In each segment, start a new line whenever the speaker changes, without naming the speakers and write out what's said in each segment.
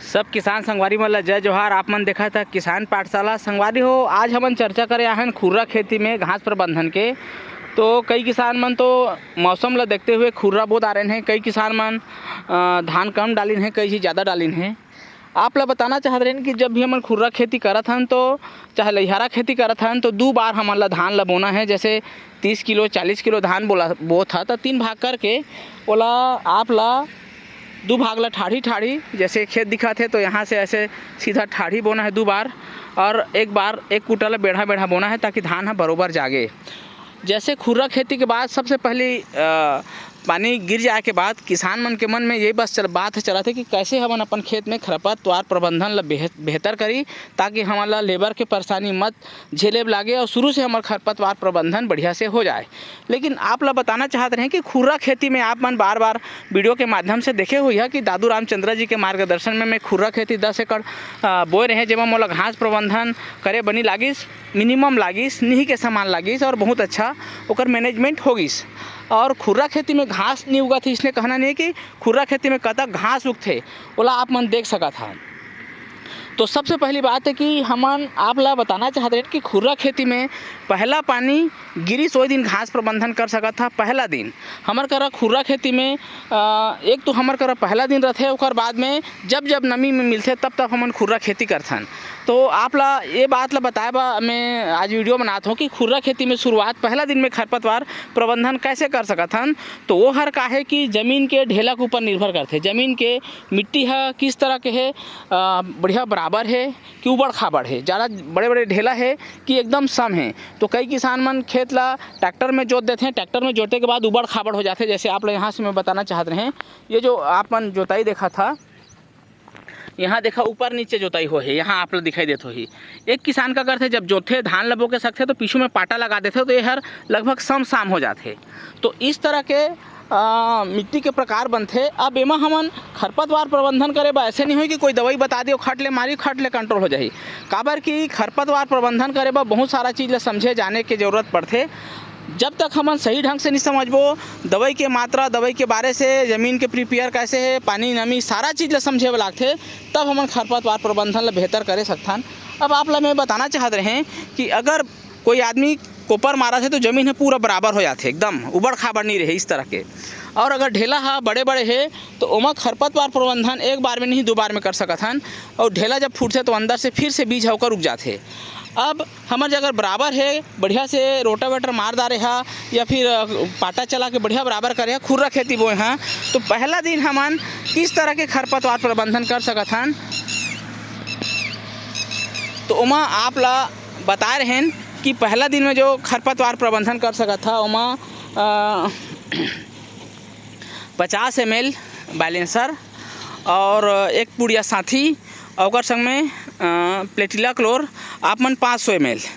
सब किसान संगवारी मन ला जय जोहार। आप मन देखा था किसान पाठशाला संगवारी हो। आज हमन चर्चा करे आहन खुर्रा खेती में घास प्रबंधन के। तो कई किसान मन तो मौसम ला देखते हुए खुर्रा बो डाले हैं, कई किसान मन धान कम डालिन हैं, कई चीज़ ज़्यादा डालिन हैं। आप ला बताना चाहत रहे कि जब भी हमन खुर्रा खेती करत हन तो चाहे लइहारा खेती करत हन तो 2 बार हमन ला धान ला बोना है। जैसे 30 किलो 40 किलो धान बोत था तो 3 भाग करके ओला आप ला 2 भाग ला ठाड़ी जैसे खेत दिखत है तो यहाँ से ऐसे सीधा ठाड़ी बोना है 2 बार, और 1 बार 1 कुटा ला बेढ़ा बोना है ताकि धान बरोबर जागे। जैसे खुर्रा खेती के बाद सबसे पहले पानी गिर जाए के बाद किसान मन के मन में यही बात चला था कि कैसे हमन अपन खेत में खरपतवार प्रबंधन ला बेहतर करी ताकि हमन ला लेबर के परेशानी मत झेले लागे और शुरू से हमार खरपतवार प्रबंधन बढ़िया से हो जाए। लेकिन आप ला बताना चाहते हैं कि खुर्रा खेती में आप मन बार वीडियो के माध्यम से देखे हुई है कि दादू रामचंद्र जी के मार्गदर्शन में मैं खुर्रा खेती 10 एकड़ बोए रहे, जेमा मोला घास प्रबंधन करे बनी लागिस, मिनिमम लागिस, नीही के सामान लागिस और बहुत अच्छा ओकर मैनेजमेंट होगिस। और खुर्रा खेती में घास नहीं उगा थी, इसने कहना नहीं है कि खुर्रा खेती में कतक घास उगथे ओला आप मन देख सका था। तो सबसे पहली बात है कि हमन आप ला बताना चाहते हैं कि खुर्रा खेती में पहला पानी गिरिस वही दिन घास प्रबंधन कर सका था। पहला दिन हमार करा खुर्रा खेती में एक तो हमार करा पहला दिन रहते, और बाद में जब नमी में मिलते तब हमन खुर्रा खेती करथन। तो आप ला ये बात ला बताए बा मैं आज वीडियो बनाता हूँ कि खुर्रा खेती में शुरुआत पहला दिन में खरपतवार प्रबंधन कैसे कर सकत हन। तो वो हर का है कि ज़मीन के ढेला के ऊपर निर्भर करते, ज़मीन के मिट्टी है किस तरह के है, बढ़िया बराबर है कि उबड़ खाबड़ है, ज़्यादा बड़े ढेला है कि एकदम सम है। तो कई किसान मन खेत ला ट्रैक्टर में जोत देते हैं, ट्रैक्टर में जोतने के बाद उबड़ खाबड़ हो जाते। जैसे आप लोग यहाँ से मैं बताना चाहते हैं, ये जो आप मन जोताई देखा था, यहाँ देखा ऊपर नीचे जोताई हो है, यहाँ आप लोग दिखाई देते हो ही। एक किसान का करते जब जोते धान लबो के सकते तो पीछू में पाटा लगा देते तो ये हर लगभग सम हो जाते। तो इस तरह के मिट्टी के प्रकार बनते। अब एमा हमन खरपतवार प्रबंधन करे बा ऐसे नहीं हो कि कोई दवाई बता दियो खट ले कंट्रोल हो जाही। काबर कि खरपतवार प्रबंधन करे बा बहुत सारा चीज़ ला समझे जाने की जरूरत पड़ते। जब तक हमन सही ढंग से नहीं समझबो दवाई के मात्रा, दवाई के बारे से, ज़मीन के प्रिपेयर कैसे है, पानी नमी सारा चीज़ ला समझे लागथे, तब हमन खरपतवार प्रबंधन ला बेहतर करे सकथन। अब आप ला मैं बताना चाहत रहे हैं कि अगर कोई आदमी कोपर मारा है तो ज़मीन है पूरा बराबर हो जाते, एकदम उबड़ खाबड़ नहीं रहे इस तरह के। और अगर ढेला है बड़े है तो ओमा खरपतवार प्रबंधन 1 बार में नहीं 2 बार में कर सकत हन। और ढेला जब फूटते तो अंदर से फिर से बीज होकर उग जाते। अब हमार जगह बराबर है, बढ़िया से रोटावेटर मार डारे है या फिर पाटा चला के बढ़िया बराबर करे खुर्रा खेती बोए हैं, तो पहला दिन हमन किस तरह के खरपतवार प्रबंधन कर सकत हन। तो ओमा आप ला बता रहे हैं कि पहला दिन में जो खरपतवार प्रबंधन कर सकत था ओमा 50 ml बैलेंसर और 1 पुड़िया साथी और संग में प्लेटिला क्लोर आप मन 500 ml।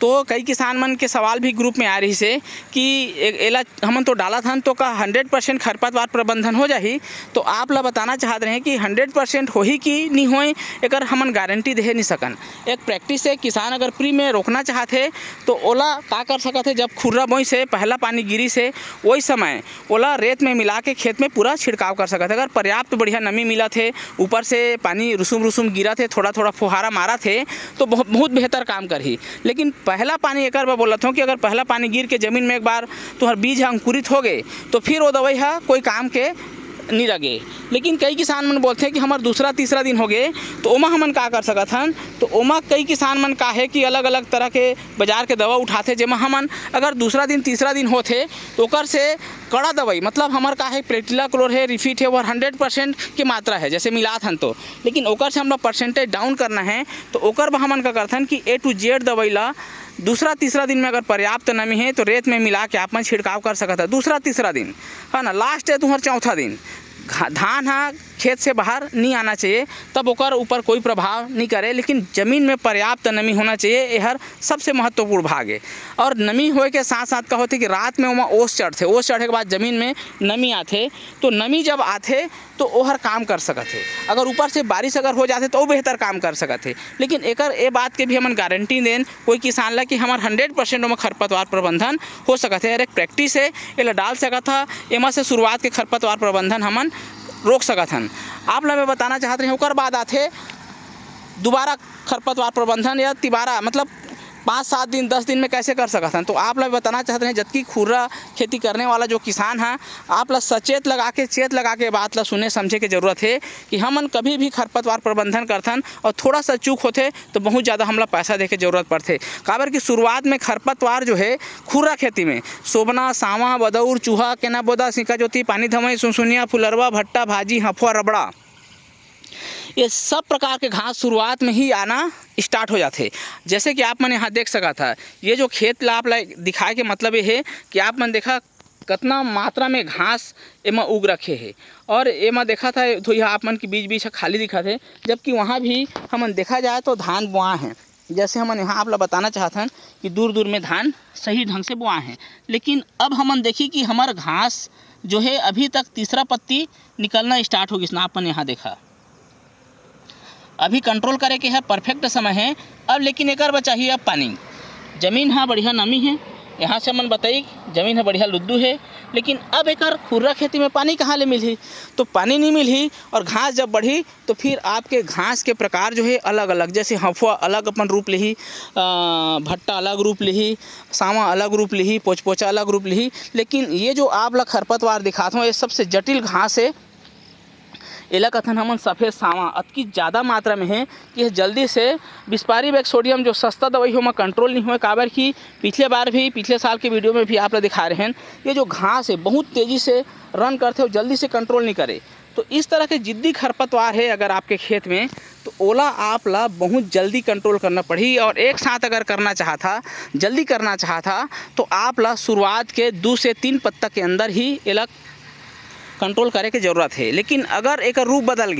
तो कई किसान मन के सवाल भी ग्रुप में आ रही से कि एला हमन तो डाला था तो का 100% खरपतवार प्रबंधन हो जाही। तो आप ला बताना चाहते हैं कि 100% हो ही कि नहीं होए एकर हमन गारंटी दे नहीं सकन। एक प्रैक्टिस है, किसान अगर प्री में रोकना चाहते तो ओला का कर सकते, जब खुर्रा बोई से पहला पानी गिरी से वही समय ओला रेत में मिला के खेत में पूरा छिड़काव कर सकते। अगर पर्याप्त बढ़िया नमी मिला थे, ऊपर से पानी रुसुम गिरा थे, थोड़ा फुहारा मारा थे तो बहुत बेहतर काम करही। लेकिन पहला पानी एक बार बोलत हूँ कि अगर पहला पानी गिर के ज़मीन में एक बार तुम्हार बीज अंकुरित हो गए तो फिर वो दवाई है कोई काम के नहीं लगे। लेकिन कई किसान मन बोलते हैं कि हमार दूसरा तीसरा दिन हो गए तो ओमा हमन का कर सकत हन। तो ओमा कई किसान मन का है कि अलग अलग तरह के बाजार के दवा उठाते, जेमा हमन अगर दूसरा दिन तीसरा दिन होते तो ओकर से कड़ा दवाई मतलब हमार का है प्लेटिला क्लोर है, रिफिट है, और 100% की मात्रा है जैसे मिलात हन। तो लेकिन ओकर से हमरा परसेंटेज डाउन करना है तो ओकर हमन का करथन कि A to Z दवाई ला दूसरा तीसरा दिन में अगर पर्याप्त नमी है तो रेत में मिला के आप मन छिड़काव कर सकता है। दूसरा तीसरा दिन है ना, लास्ट है तुम्हारा चौथा दिन धान हाँ खेत से बाहर नहीं आना चाहिए, तब ओकर ऊपर कोई प्रभाव नहीं करे। लेकिन ज़मीन में पर्याप्त नमी होना चाहिए, यह सबसे महत्वपूर्ण भाग है। और नमी होए के साथ साथ का होते कि रात में ओमा ओस चढ़ते, ओस चढ़े के बाद ज़मीन में नमी आते, तो नमी जब आते तो ओहर काम कर सकते। अगर ऊपर से बारिश अगर हो जाते तो वो बेहतर काम कर सकते। लेकिन एकर ए बात के भी हमन गारंटी दें कोई किसान ला कि हमार 100% में खरपतवार प्रबंधन हो सकते है। एक प्रैक्टिस है, ये डाल सकता एमा से शुरुआत के खरपतवार प्रबंधन हमन रोक सकत हन। आप ला मैं बताना चाहत रही ओकर बाद आथे दोबारा खरपतवार प्रबंधन या तिबारा मतलब 5-7 दिन 10 दिन में कैसे कर सकत हन। तो आप लोग बताना चाहते हैं जबकि खुर्रा खेती करने वाला जो किसान है आप लोग सचेत लगा के चेत लगा के बात ला सुने समझे के जरूरत है कि हमन कभी भी खरपतवार प्रबंधन करथन और थोड़ा सा चूक होते तो बहुत ज़्यादा हमला पैसा दे के जरूरत पड़ते। काबर की शुरुआत में खरपतवार जो है खुर्रा खेती में सोबना सावा बदौर चूहा केना बोदा सिंका ज्योति पानी धमई सुनसुनिया फुलरवा भट्टा भाजी हफुआ रबड़ा ये सब प्रकार के घास शुरुआत में ही आना स्टार्ट हो जाते। जैसे कि आप मन यहाँ देख सका था ये जो खेत ला आप दिखाए के मतलब ये है कि आप मन देखा कितना मात्रा में घास एमा उग रखे है और एमा देखा था तो यह आप मन की बीच बीच खाली दिखा थे, जबकि वहाँ भी हमन देखा जाए तो धान बोआ है। जैसे हमन यहाँ आप लोग बताना चाहते हैं कि दूर दूर में धान सही ढंग से बोआ है, लेकिन अब हमन देखी कि हमार घास जो है अभी तक तीसरा पत्ती निकलना स्टार्ट होगी। आपन यहाँ देखा अभी कंट्रोल करे के है परफेक्ट समय है अब, लेकिन एक बचा ही अब पानी। ज़मीन हाँ बढ़िया नमी है, यहाँ से मन बताई ज़मीन है बढ़िया लुद्दू है, लेकिन अब एक खुर्रा खेती में पानी कहाँ ले मिली, तो पानी नहीं मिली और घास जब बढ़ी तो फिर आपके घास के प्रकार जो है अलग अलग, जैसे हफुआ अलग अपन रूप ली, भट्टा अलग रूप ली, सावा अलग रूप ली, पोचपोचा अलग रूप ली। लेकिन ये जो आप लोग खरपतवार दिखाते हो ये सबसे जटिल घास है। एला कथन हमन सफ़ेद सावा अतकी ज़्यादा मात्रा में है कि यह जल्दी से बिस्पारी बैग सोडियम जो सस्ता दवाई हो में कंट्रोल नहीं हुआ। काबर की पिछले साल के वीडियो में भी आप लोग दिखा रहे हैं ये जो घास है बहुत तेज़ी से रन करते हो जल्दी से कंट्रोल नहीं करे। तो इस तरह के जिद्दी खरपतवार है अगर आपके खेत में तो ओला आप ला बहुत जल्दी कंट्रोल करना पड़ी। और एक साथ अगर करना चाहता जल्दी करना चाहता तो आप ला शुरुआत के 2 से 3 पत्ता के अंदर ही एला कंट्रोल करे के ज़रूरत है। लेकिन अगर एक रूप बदल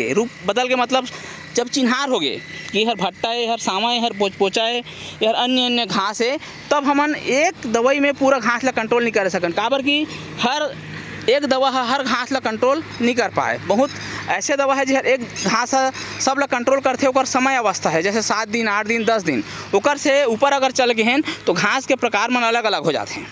के मतलब जब चिन्हार हो गए कि हर भट्टा है, हर सावा है, हर पोचपोचा है, हर अन्य घास है, तब हमन एक दवाई में पूरा घास ला कंट्रोल नहीं कर सकन। काबर की हर एक दवा हर घास ला कंट्रोल नहीं कर पाए। बहुत ऐसे दवा है जो हर एक घास सब ला कंट्रोल करते ओकर समय अवस्था है, जैसे 7 दिन 8 दिन 10 दिन ओकर से ऊपर अगर चल गए हैं तो घास के प्रकार मन अलग अलग हो जाते हैं।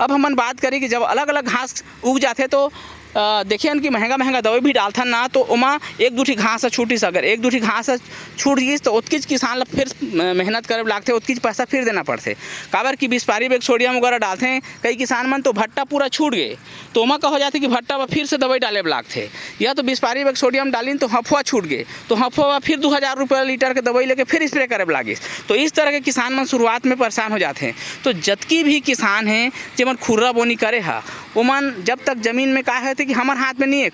अब हमन बात करें कि जब अलग अलग घास उग जाते तो देखिए कि महंगा दवाई भी डालथन ना तो ओमा एक दूठी घास छूटिस, अगर एक दूठी घास छूट गई तो उतकीच किसान ला फिर मेहनत करे लागते, उतकीच पैसा फिर देना पड़ते। काबर की बिस्पारी बैग सोडियम वगैरह डालते हैं कई किसान मन तो भट्टा पूरा छूट गए तो ओमा का हो जाते कि भट्टा फिर से दवाई डाले लागते, या तो बिस्पारी बैग सोडियम डालिन तो हफुआ छूट गए तो हफुआ फिर 2000 रुपये लीटर के दवाई लेके फिर स्प्रे करे लागिस। तो इस तरह के किसान मन शुरुआत में परेशान हो जाते हैं। तो जतकी भी किसान हैं जेमन खुर्रा बोनी करे हा ओमन जब तक ज़मीन में का है कि हमारे हाथ में नहीं है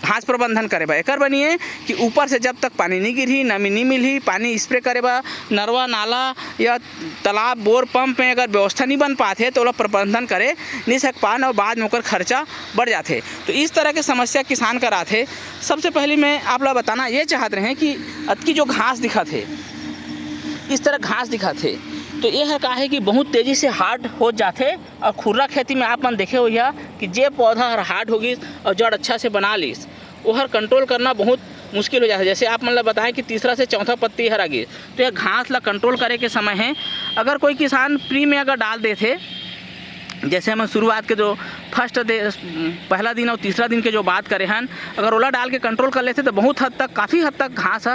घास प्रबंधन करे बा, एकर बनिए कि ऊपर से जब तक पानी नहीं गिरी नमी नहीं मिली पानी स्प्रे करे बा नरवा नाला या तालाब बोर पंप में अगर व्यवस्था नहीं बन पाते तो लोग प्रबंधन करे नहीं सक पान और बाद में ओकर खर्चा बढ़ जाते। तो इस तरह के समस्या किसान कर आते। सबसे पहले मैं आप लोग बताना ये चाहते हैं कि अतकी जो घास दिखा थे इस तरह घास दिखा थे तो ये है का है कि बहुत तेज़ी से हार्ड हो जाते। और खुर्रा खेती में आप मन देखे हो या कि जे पौधा हर हार्ड होगी और जड़ अच्छा से बना लीस वो हर कंट्रोल करना बहुत मुश्किल हो जाता है। जैसे आप मतलब बताएं कि तीसरा से चौथा पत्ती हर आगे तो यह घास ला कंट्रोल करे के समय है। अगर कोई किसान प्री में अगर डाल देते जैसे हम शुरुआत के जो पहला दिन और तीसरा दिन के जो बात करें हैं अगर ओला डाल के कंट्रोल कर लेते तो बहुत हद तक काफ़ी हद तक घास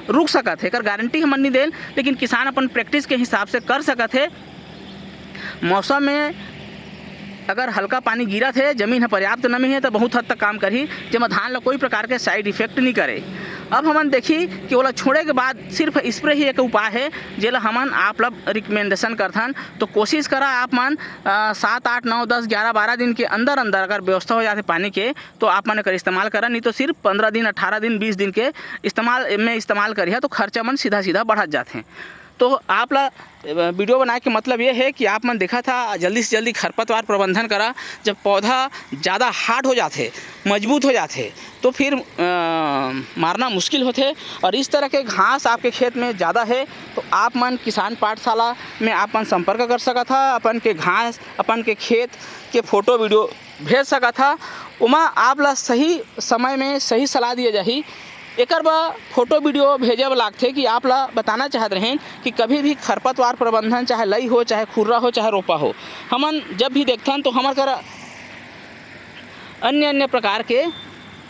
रुक सकत है। कर गारंटी हमन नहीं देल लेकिन किसान अपन प्रैक्टिस के हिसाब से कर सकत है। मौसम में अगर हल्का पानी गिरा थे जमीन है पर्याप्त नमी है तो बहुत हद तक काम करी जब धान ला कोई प्रकार के साइड इफेक्ट नहीं करे। अब हमन देखी कि ओला छोड़े के बाद सिर्फ स्प्रे ही एक उपाय है जेला हमन आप लोग रिकमेंडेशन करथन। तो कोशिश करा आप मन 7 8 9 10 11 12 दिन के अंदर अगर व्यवस्था हो जाते पानी के तो आप मन कर इस्तेमाल करा, नहीं तो सिर्फ 15 दिन 18 दिन 20 दिन के इस्तेमाल करिए तो खर्चा मन सीधा बढ़त जाते हैं। तो आप ला वीडियो बनाए के मतलब ये है कि आप मन देखा था जल्दी से जल्दी खरपतवार प्रबंधन करा। जब पौधा ज़्यादा हार्ड हो जाते मजबूत हो जाते तो फिर मारना मुश्किल होते। और इस तरह के घास आपके खेत में ज़्यादा है तो आप मन किसान पाठशाला में आप मन संपर्क कर सका था, अपन के घास अपन के खेत के फ़ोटो वीडियो भेज सका था। उमा आप ला सही समय में सही सलाह दिए जाही। एकर बा फोटो वीडियो भेजे लागते कि आप ला बताना चाहते रहें कि कभी भी खरपतवार प्रबंधन चाहे लई हो चाहे खुर्रा हो चाहे रोपा हो हमन जब भी देखथन तो हमार कर अन्य प्रकार के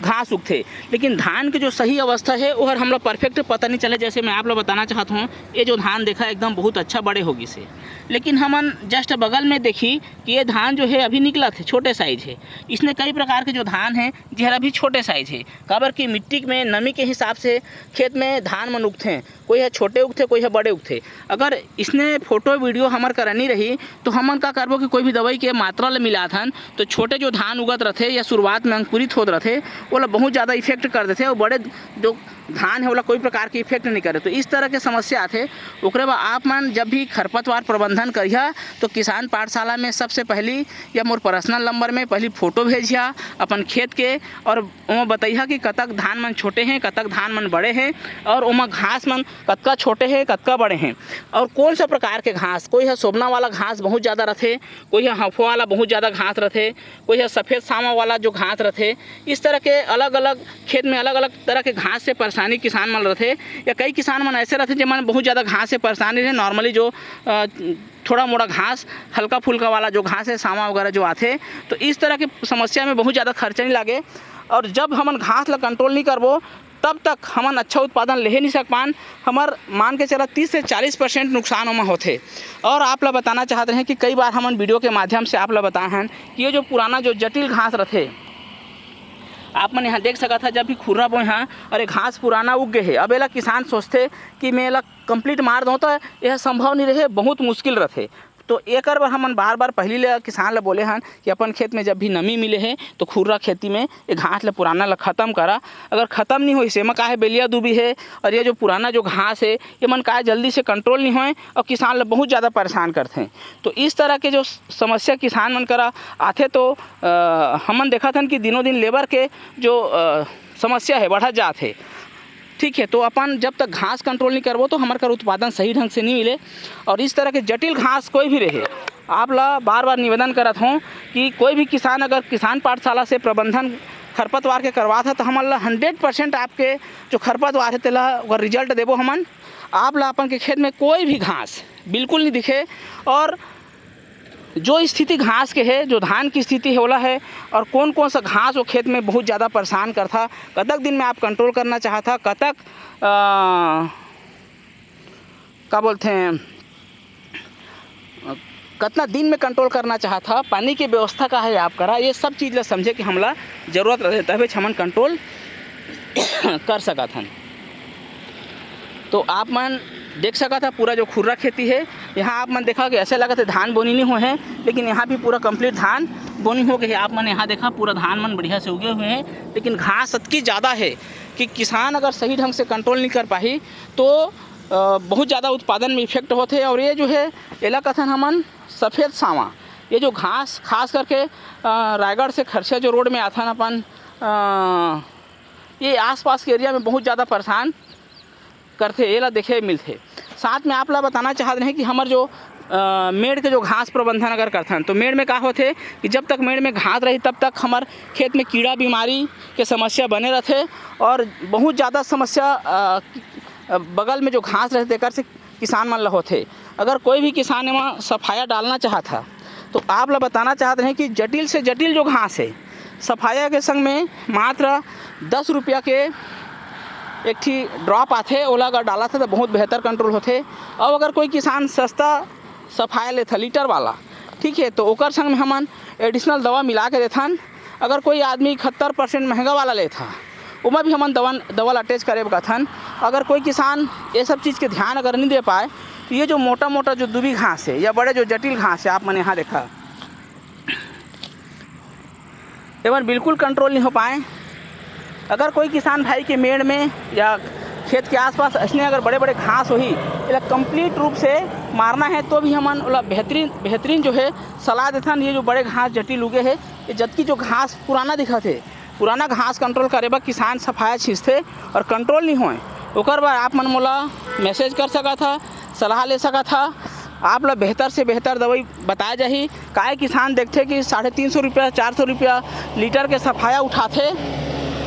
घास उगथे, लेकिन धान के जो सही अवस्था है वो हर हमला परफेक्ट पता नहीं चले। जैसे मैं आप लोग बताना चाहता हूँ, ये जो धान देखा एकदम बहुत अच्छा बड़े होगी से, लेकिन हमन जस्ट बगल में देखी कि ये धान जो है अभी निकला थे, छोटे साइज है। इसने कई प्रकार के जो धान हैं जो अभी छोटे साइज है, काबर की मिट्टी में नमी के हिसाब से खेत में धान मन उगते हैं, कोई है छोटे उगते, कोई है बड़े उगते। अगर इसने फोटो वीडियो हमार करनी रही तो हमन का करबो कि कोई भी दवाई के मात्रा ले मिलात हन तो छोटे जो धान उगत रहते या शुरुआत में अंकुरित होत रहते वो बहुत ज़्यादा इफेक्ट कर देते, और बड़े जो धान है वो कोई प्रकार की इफेक्ट नहीं करे। तो इस तरह के समस्या आते। ओकरे बाद आप मन जब भी खरपतवार प्रबंधन करिया तो किसान पाठशाला में सबसे पहली या मोर पर्सनल नंबर में पहली फ़ोटो भेजिया अपन खेत के, और वहाँ बताइया कि कतक धान मन छोटे हैं, कतक धान मन बड़े हैं, और वहाँ घास मन कतका छोटे हैं, कतका बड़े हैं, और कौन सा प्रकार के घास। कोई है सोबना वाला घास बहुत ज़्यादा रहते, कोई है हफो वाला बहुत ज़्यादा घास रहते, कोई है सफ़ेद सामा वाला जो घास रहते। इस तरह के अलग अलग खेत में अलग अलग तरह के घास से परेशानी किसान मन रहते, या कई किसान मन ऐसे रहते जिनमें बहुत ज़्यादा घास से परेशानी है। नॉर्मली जो थोड़ा मोड़ा घास, हल्का फुल्का वाला जो घास है, सामा वगैरह जो आते, तो इस तरह की समस्या में बहुत ज़्यादा खर्चा नहीं लागे। और जब हमन घास ला कंट्रोल नहीं करबो तब तक हमन अच्छा उत्पादन ले नहीं सक पान। हमार मान के चला 30 से 40% नुकसान में होते। और आप लोग बताना चाहते हैं कि कई बार हमन वीडियो के माध्यम से आप लोग बताए हैं कि ये जो पुराना जो जटिल घास रहते, आप मन यहाँ देख सका था जब भी खुर्रा बो यहाँ और एक घास पुराना उग गए है। अब एला किसान सोचते कि मैं एला कंप्लीट मार दूँ तो यह संभव नहीं रहे, बहुत मुश्किल रहते। तो एक बार हमन बार बार पहली ले किसान ला बोले हन कि अपन खेत में जब भी नमी मिले है तो खुर्रा खेती में ये घास ला पुराना ला ख़त्म करा। अगर ख़त्म नहीं होइसे में काहे बेलिया दूबी है, और ये जो पुराना जो घास है ये मन काहे जल्दी से कंट्रोल नहीं होए और किसान ला बहुत ज़्यादा परेशान करते हैं। तो इस तरह के जो समस्या किसान मन करा आते तो हमन देखा था कि दिनों दिन लेबर के जो समस्या है बढ़ा जाते। ठीक है, तो अपन जब तक घास कंट्रोल नहीं करबो तो हमारे कर उत्पादन सही ढंग से नहीं मिले। और इस तरह के जटिल घास कोई भी रहे, आप ला बार बार निवेदन करत हूँ कि कोई भी किसान अगर किसान पाठशाला से प्रबंधन खरपतवार के करवात है तो हमारे ला 100% आपके जो खरपतवार है तेला अगर रिजल्ट देबो हमन। आप ला अपन के खेत में कोई भी घास बिल्कुल नहीं दिखे, और जो स्थिति घास के है, जो धान की स्थिति है ओला है, और कौन कौन सा घास वो खेत में बहुत ज़्यादा परेशान करता, कतक दिन में आप कंट्रोल करना चाहता, कतक क्या बोलते हैं कितना दिन में कंट्रोल करना चाहता, पानी की व्यवस्था का है आप करा, ये सब चीज़ ला समझे कि हमला ज़रूरत रहे तभी हमन कंट्रोल कर सका था। तो आप मन देख सका था पूरा जो खुर्रा खेती है, यहाँ आप मन देखा कि ऐसे लगा था धान बोनी नहीं हुए हैं, लेकिन यहाँ भी पूरा कंप्लीट धान बोनी हो गई है। आप मन यहाँ देखा पूरा धान मन बढ़िया से उगे हुए हैं, लेकिन घास इतनी ज़्यादा है कि किसान अगर सही ढंग से कंट्रोल नहीं कर पाही तो बहुत ज़्यादा उत्पादन में इफेक्ट होते हैं। और ये जो है एला कथन हमन सफ़ेद सामा, ये जो घास खास करके रायगढ़ से खरसिया जो रोड में आता है अपन, ये आसपास के एरिया में बहुत ज़्यादा परेशान करते, ये ला देखे मिलते। साथ में आप ला बताना चाहते हैं कि हमारे जो मेड़ के जो घास प्रबंधन अगर करते हैं तो मेड़ में का होते कि जब तक मेड़ में घास रही तब तक हमारे खेत में कीड़ा बीमारी के समस्या बने रहते, और बहुत ज़्यादा समस्या बगल में जो घास रहते कर से किसान मन ला होते। अगर कोई भी किसान में सफाया डालना चाहता तो आप ला बताना चाहते हैं कि जटिल से जटिल जो घास है सफाया के संग में मात्र 10 रुपया के एक ठी ड्रॉप आते, ओला अगर डाला था तो बहुत बेहतर कंट्रोल होते। और अगर कोई किसान सस्ता सफाया लेता लीटर वाला, ठीक है, तो ओकर संग में हमन एडिशनल दवा मिला के देथन। अगर कोई आदमी 71% महंगा वाला लेता उमा भी हमन दवा अटैच करे कथन। अगर कोई किसान ये सब चीज़ के ध्यान अगर नहीं दे पाए तो ये जो मोटा मोटा जो दुबी घास है या बड़े जो जटिल घास है आप मैंने यहाँ देखा एवं बिल्कुल कंट्रोल नहीं हो पाए। अगर कोई किसान भाई के मेड़ में या खेत के आसपास ऐसे अगर बड़े बड़े घास होही इला कंप्लीट रूप से मारना है तो भी हमन ओला बेहतरीन जो है सलाह देथन। ये जो बड़े घास जटिल उगे है, ये जबकि जो घास पुराना दिखा थे, पुराना घास कंट्रोल करे बा किसान सफाया छींचते और कंट्रोल नहीं होए, ओकर बाद आप मन मोला मैसेज कर सका था, सलाह ले सका था। आप ला बेहतर से बेहतर दवाई बताया जाही। काय किसान देखते कि 350 रुपया 400 रुपया लीटर के सफाया उठाते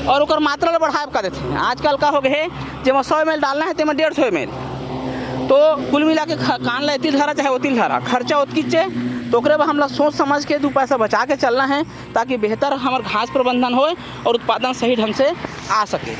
और ओकर मात्रा बढ़ाए कर देते हैं। आजकल का हो गए जेमा 100 ml डालना है तेमा 150 ml, तो कुल मिला के कान ला एतिल धरा चाहे ओतिल धरा, खर्चा ओतकीचे तो ओकरे बाद हमला सोच समझ के 2 पैसा बचा के चलना है ताकि बेहतर हमार घास प्रबंधन होए और उत्पादन सही ढंग से आ सके।